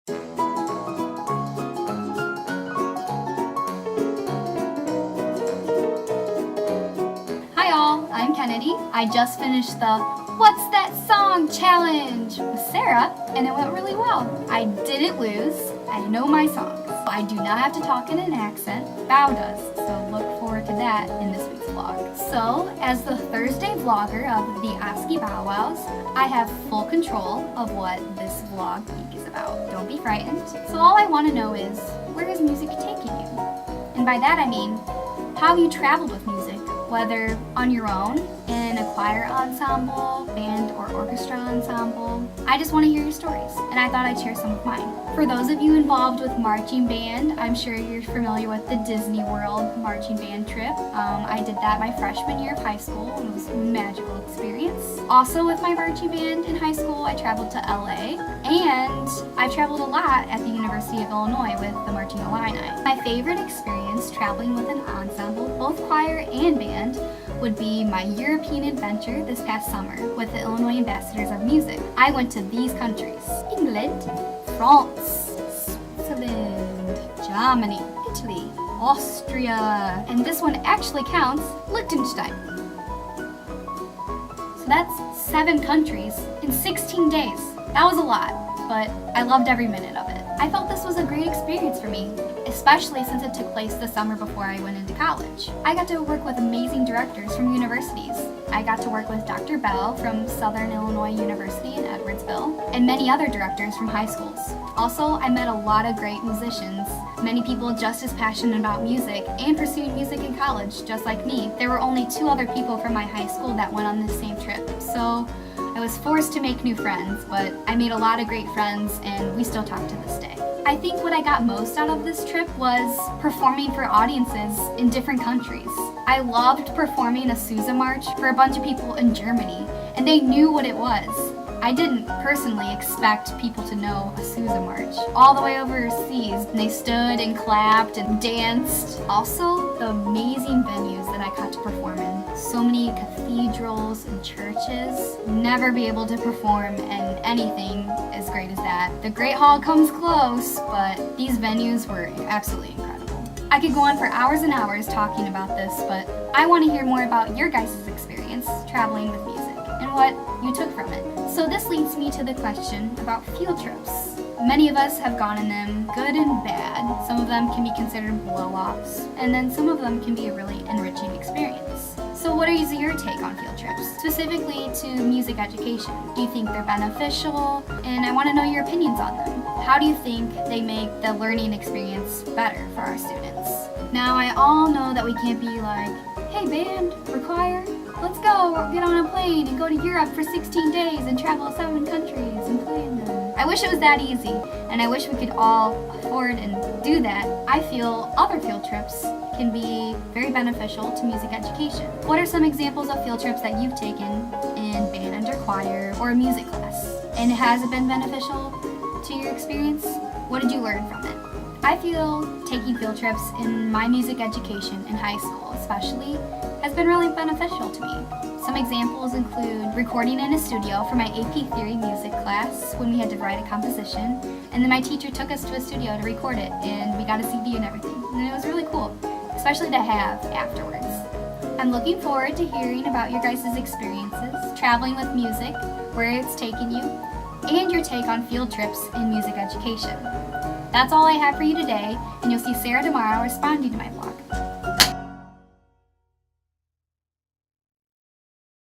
Hi all, I'm Kennedy. I just finished the What's That Song Challenge with Sarah, and it went really well. I didn't lose. I know my songs. I do not have to talk in an accent. Bao does, so look forward to that in this week's vlog. So, as the Thursday vlogger of the ASCII Bow Wows, I have full control of what this vlog week is about. Don't be frightened. So all I want to know is, where is music taking you? And by that I mean, how you traveled with music, whether on your own, in a choir ensemble, band or orchestra ensemble. I just want to hear your stories, and I thought I'd share some of mine. For those of you involved with marching band, I'm sure you're familiar with the Disney World marching band trip. I did that my freshman year of high school, and it was a magical experience. Also with my marching band in high school, I traveled to LA, and I traveled a lot at the University of Illinois with the Marching Illini. My favorite experience traveling with an ensemble, both choir and band, would be my European adventure this past summer with the Illinois Ambassadors of Music. I went to these countries: England, France, Switzerland, Germany, Italy, Austria, and this one actually counts, Liechtenstein. So that's 7 countries in 16 days. That was a lot, but I loved every minute of it. I felt this was a great experience for me, especially since it took place the summer before I went into college. I got to work with amazing directors from universities. I got to work with Dr. Bell from Southern Illinois University in Edwardsville, and many other directors from high schools. Also, I met a lot of great musicians, many people just as passionate about music and pursuing music in college, just like me. There were only 2 other people from my high school that went on this same trip, so I was forced to make new friends, but I made a lot of great friends and we still talk to this day. I think what I got most out of this trip was performing for audiences in different countries. I loved performing a Sousa march for a bunch of people in Germany, and they knew what it was. I didn't personally expect people to know a Sousa march. All the way overseas, they stood and clapped and danced. Also, the amazing venues that I got to perform in. So many cathedrals and churches. Never be able to perform in anything as great as that. The Great Hall comes close, but these venues were absolutely incredible. I could go on for hours and hours talking about this, but I want to hear more about your guys' experience traveling with music and what you took from it. So this leads me to the question about field trips. Many of us have gone in them, good and bad. Some of them can be considered blow-offs, and then some of them can be a really enriching experience. So what is your take on field trips, specifically to music education? Do you think they're beneficial? And I want to know your opinions on them. How do you think they make the learning experience better for our students? Now, I all know that we can't be like, hey band or choir, let's go get on a plane and go to Europe for 16 days and travel 7 countries and play in them. I wish it was that easy, and I wish we could all afford and do that. I feel other field trips can be very beneficial to music education. What are some examples of field trips that you've taken in band or choir or a music class? And has it been beneficial to your experience? What did you learn from it? I feel taking field trips in my music education in high school especially has been really beneficial to me. Some examples include recording in a studio for my AP Theory music class when we had to write a composition, and then my teacher took us to a studio to record it, and we got a CD and everything, and it was really cool, especially to have afterwards. I'm looking forward to hearing about your guys' experiences traveling with music, where it's taken you, and your take on field trips in music education. That's all I have for you today, and you'll see Sarah tomorrow responding to my blog.